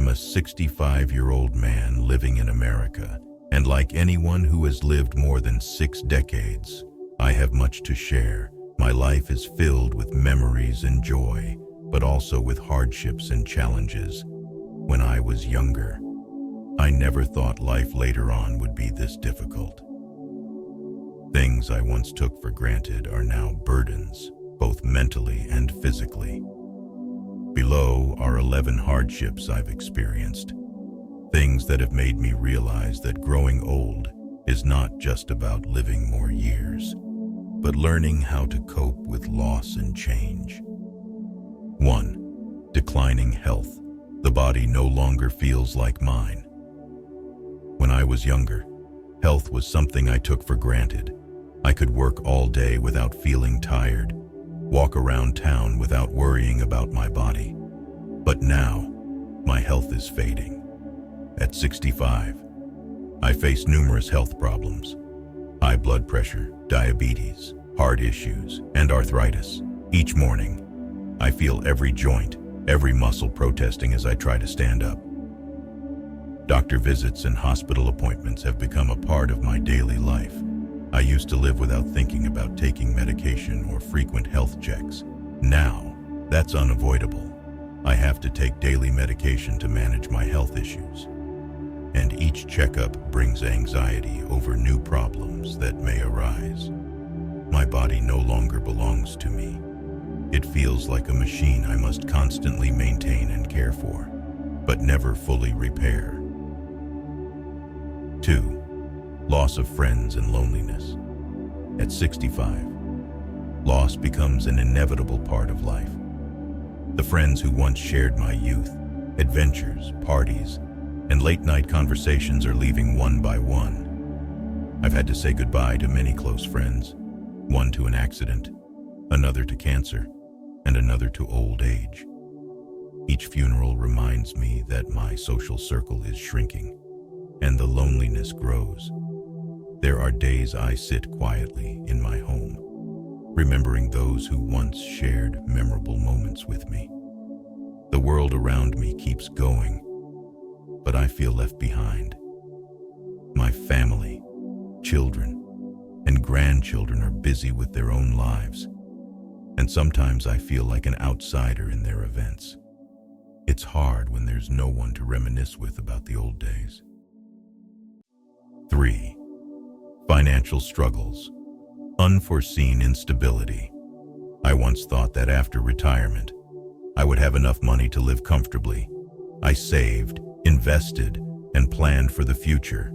a 65-year-old man living in America, and like anyone who has lived more than 6 decades, I have much to share. My life is filled with memories and joy, but also with hardships and challenges. When I was younger, I never thought life later on would be this difficult. Things I once took for granted are now burdens, both mentally and physically. Below are 11 hardships I've experienced, things that have made me realize that growing old is not just about living more years, but learning how to cope with loss and change. 1. Declining health. The body no longer feels like mine. When I was younger, health was something I took for granted. I could work all day without feeling tired, walk around town without worrying about my body. But now, my health is fading. At 65, I face numerous health problems: high blood pressure, diabetes, heart issues, and arthritis. Each morning, I feel every joint, every muscle protesting as I try to stand up. Doctor visits and hospital appointments have become a part of my daily life. I used to live without thinking about taking medication or frequent health checks. Now, that's unavoidable. I have to take daily medication to manage my health issues. And each checkup brings anxiety over new problems that may arise. My body no longer belongs to me. It feels like a machine I must constantly maintain and care for, but never fully repair. 2. Loss of friends and loneliness. At 65, loss becomes an inevitable part of life. The friends who once shared my youth, adventures, parties, and late-night conversations are leaving one by one. I've had to say goodbye to many close friends, one to an accident, another to cancer, and another to old age. Each funeral reminds me that my social circle is shrinking, and the loneliness grows. There are days I sit quietly in my home, remembering those who once shared memorable moments with me. The world around me keeps going, but I feel left behind. My family, children, and grandchildren are busy with their own lives, and sometimes I feel like an outsider in their events. It's hard when there's no one to reminisce with about the old days. 3. Financial struggles. Unforeseen instability. I once thought that after retirement, I would have enough money to live comfortably. I saved, invested, and planned for the future,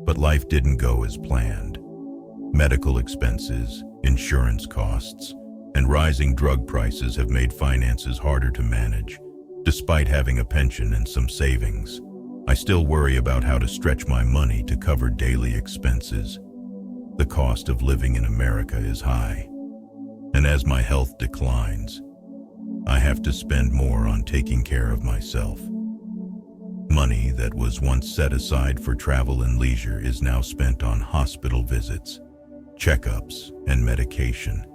but life didn't go as planned. Medical expenses, insurance costs, and rising drug prices have made finances harder to manage. Despite having a pension and some savings, I still worry about how to stretch my money to cover daily expenses. The cost of living in America is high, and as my health declines, I have to spend more on taking care of myself. Money that was once set aside for travel and leisure is now spent on hospital visits, checkups, and medication.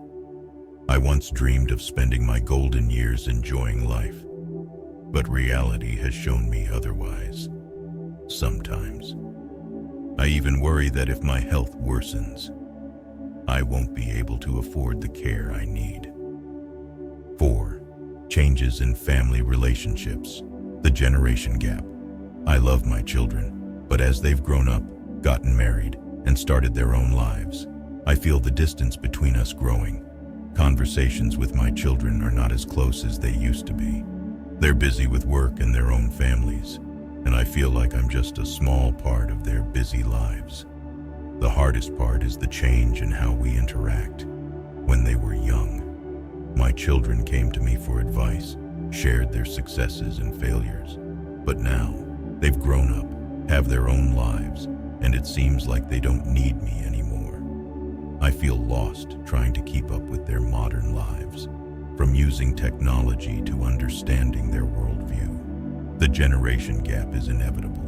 I once dreamed of spending my golden years enjoying life, but reality has shown me otherwise. Sometimes, I even worry that if my health worsens, I won't be able to afford the care I need. 4. Changes in family relationships. The generation gap. I love my children, but as they've grown up, gotten married, and started their own lives, I feel the distance between us growing. Conversations with my children are not as close as they used to be. They're busy with work and their own families, and I feel like I'm just a small part of their busy lives. The hardest part is the change in how we interact. When they were young, my children came to me for advice, shared their successes and failures. But now, they've grown up, have their own lives, and it seems like they don't need me anymore. I feel lost trying to keep up with their modern lives, from using technology to understanding their worldview. The generation gap is inevitable,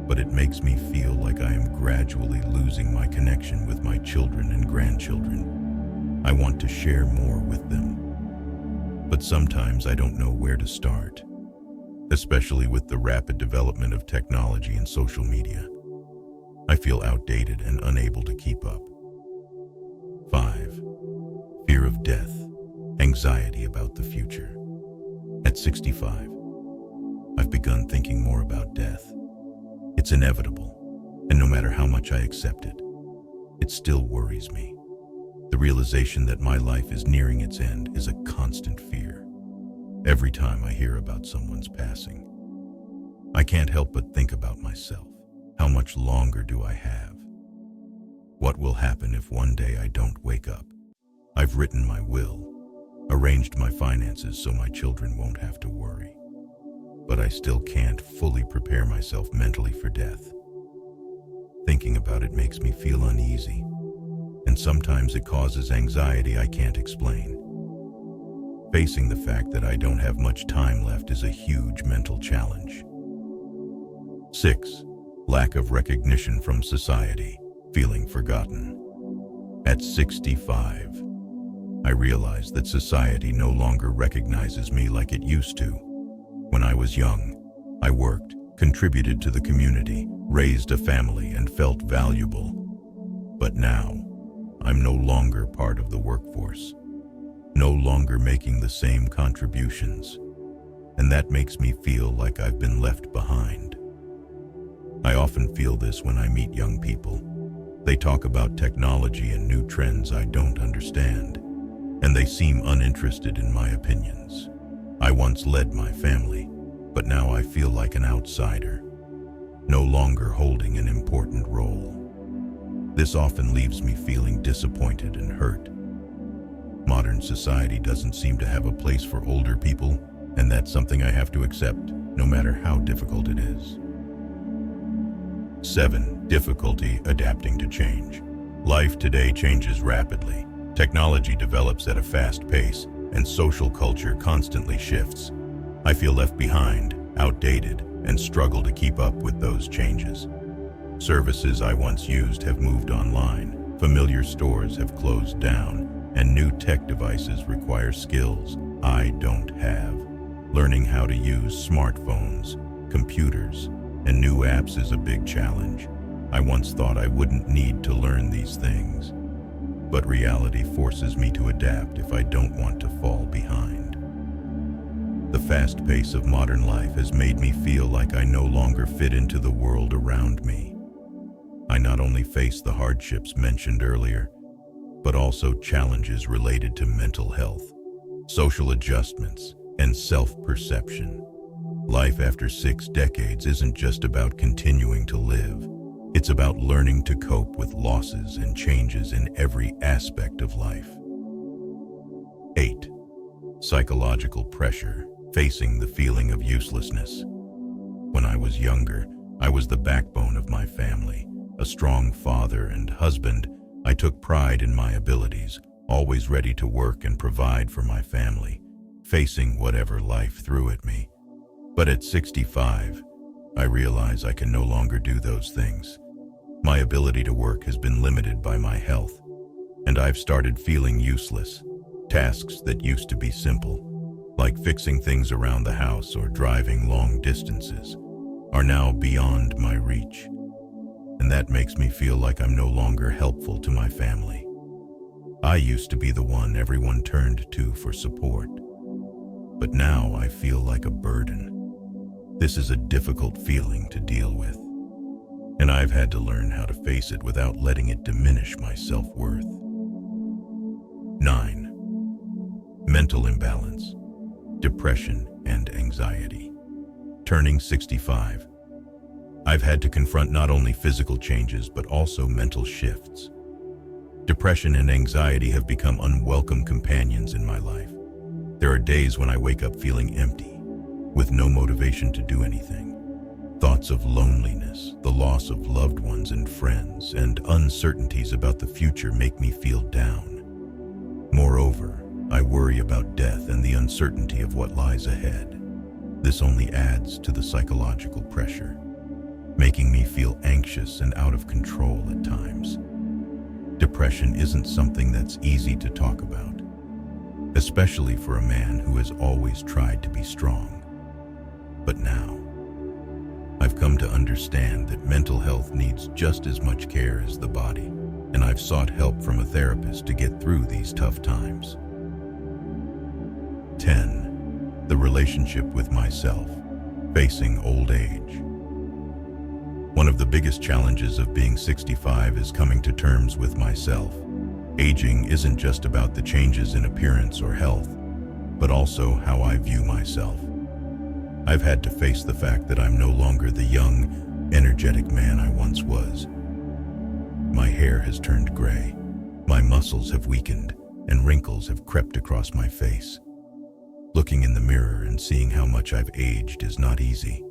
but it makes me feel like I am gradually losing my connection with my children and grandchildren. I want to share more with them, but sometimes I don't know where to start. especially with the rapid development of technology and social media. I feel outdated and unable to keep up. 5. Fear of death, anxiety about the future. At 65, I've begun thinking more about death. It's inevitable, and no matter how much I accept it, it still worries me. The realization that my life is nearing its end is a constant fear. Every time I hear about someone's passing, I can't help but think about myself. How much longer do I have? What will happen if one day I don't wake up? I've written my will, arranged my finances so my children won't have to worry. But I still can't fully prepare myself mentally for death. Thinking about it makes me feel uneasy, and sometimes it causes anxiety I can't explain. Facing the fact that I don't have much time left is a huge mental challenge. 6. Lack of recognition from society, feeling forgotten. At 65, I realize that society no longer recognizes me like it used to. When I was young, I worked, contributed to the community, raised a family, and felt valuable. But now, I'm no longer part of the workforce, no longer making the same contributions, and that makes me feel like I've been left behind. I often feel this when I meet young people. They talk about technology and new trends I don't understand, and they seem uninterested in my opinions. I once led my family, but now I feel like an outsider, no longer holding an important role. This often leaves me feeling disappointed and hurt. Modern society doesn't seem to have a place for older people, and that's something I have to accept, no matter how difficult it is. 7. Difficulty adapting to change. Life today changes rapidly. Technology develops at a fast pace, and social culture constantly shifts. I feel left behind, outdated, and struggle to keep up with those changes. Services I once used have moved online, familiar stores have closed down, and new tech devices require skills I don't have. Learning how to use smartphones, computers, and new apps is a big challenge. I once thought I wouldn't need to learn these things, but reality forces me to adapt if I don't want to fall behind. The fast pace of modern life has made me feel like I no longer fit into the world around me. I not only face the hardships mentioned earlier, but also challenges related to mental health, social adjustments, and self-perception. Life after 6 decades isn't just about continuing to live. It's about learning to cope with losses and changes in every aspect of life. 8. Psychological pressure, facing the feeling of uselessness. When I was younger, I was the backbone of my family. A strong father and husband, I took pride in my abilities, always ready to work and provide for my family, facing whatever life threw at me. But at 65, I realize I can no longer do those things. My ability to work has been limited by my health, and I've started feeling useless. Tasks that used to be simple, like fixing things around the house or driving long distances, are now beyond my reach. And that makes me feel like I'm no longer helpful to my family. I used to be the one everyone turned to for support, but now I feel like a burden. This is a difficult feeling to deal with, and I've had to learn how to face it without letting it diminish my self-worth. 9. Mental imbalance, depression, and anxiety. Turning 65, I've had to confront not only physical changes but also mental shifts. Depression and anxiety have become unwelcome companions in my life. There are days when I wake up feeling empty, with no motivation to do anything. Thoughts of loneliness, the loss of loved ones and friends, and uncertainties about the future make me feel down. Moreover, I worry about death and the uncertainty of what lies ahead. This only adds to the psychological pressure, making me feel anxious and out of control at times. Depression isn't something that's easy to talk about, especially for a man who has always tried to be strong. But now, I've come to understand that mental health needs just as much care as the body, and I've sought help from a therapist to get through these tough times. 10. The relationship with myself, facing old age. One of the biggest challenges of being 65 is coming to terms with myself. Aging isn't just about the changes in appearance or health, but also how I view myself. I've had to face the fact that I'm no longer the young, energetic man I once was. My hair has turned gray, my muscles have weakened, and wrinkles have crept across my face. Looking in the mirror and seeing how much I've aged is not easy.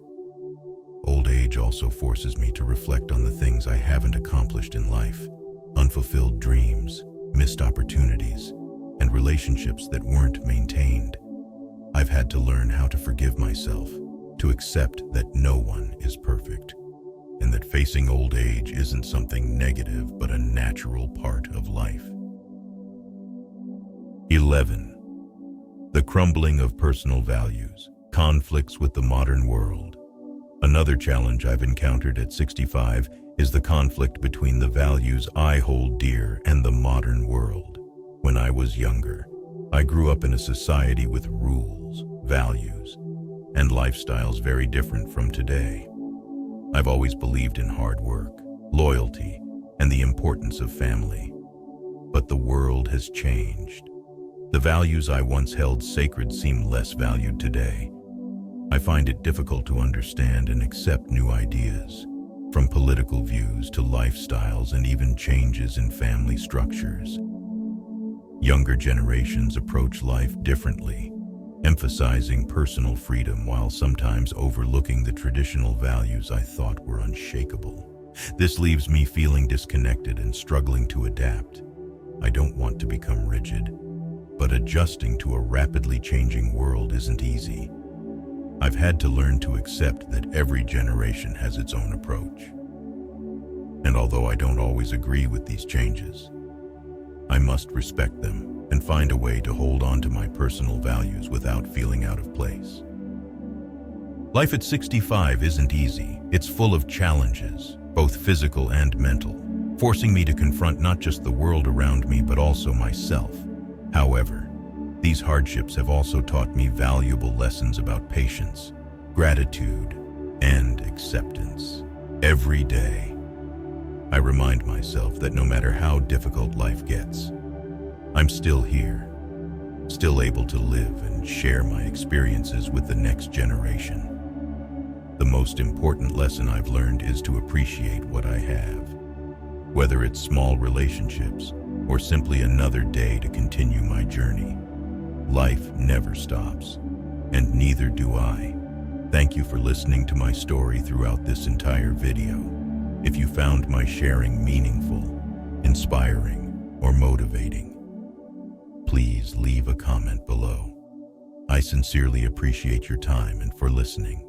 Old age also forces me to reflect on the things I haven't accomplished in life, unfulfilled dreams, missed opportunities, and relationships that weren't maintained. I've had to learn how to forgive myself, to accept that no one is perfect, and that facing old age isn't something negative but a natural part of life. 11. The crumbling of personal values, conflicts with the modern world. Another challenge I've encountered at 65 is the conflict between the values I hold dear and the modern world. When I was younger, I grew up in a society with rules, values, and lifestyles very different from today. I've always believed in hard work, loyalty, and the importance of family. But the world has changed. The values I once held sacred seem less valued today. I find it difficult to understand and accept new ideas, from political views to lifestyles and even changes in family structures. Younger generations approach life differently, emphasizing personal freedom while sometimes overlooking the traditional values I thought were unshakable. This leaves me feeling disconnected and struggling to adapt. I don't want to become rigid, but adjusting to a rapidly changing world isn't easy. I've had to learn to accept that every generation has its own approach. And although I don't always agree with these changes, I must respect them and find a way to hold on to my personal values without feeling out of place. Life at 65 isn't easy. It's full of challenges, both physical and mental, forcing me to confront not just the world around me but also myself. However, these hardships have also taught me valuable lessons about patience, gratitude, and acceptance. Every day, I remind myself that no matter how difficult life gets, I'm still here, still able to live and share my experiences with the next generation. The most important lesson I've learned is to appreciate what I have, whether it's small relationships or simply another day to continue my journey. Life never stops, and neither do I. Thank you for listening to my story throughout this entire video. If you found my sharing meaningful, inspiring, or motivating, please leave a comment below. I sincerely appreciate your time and for listening.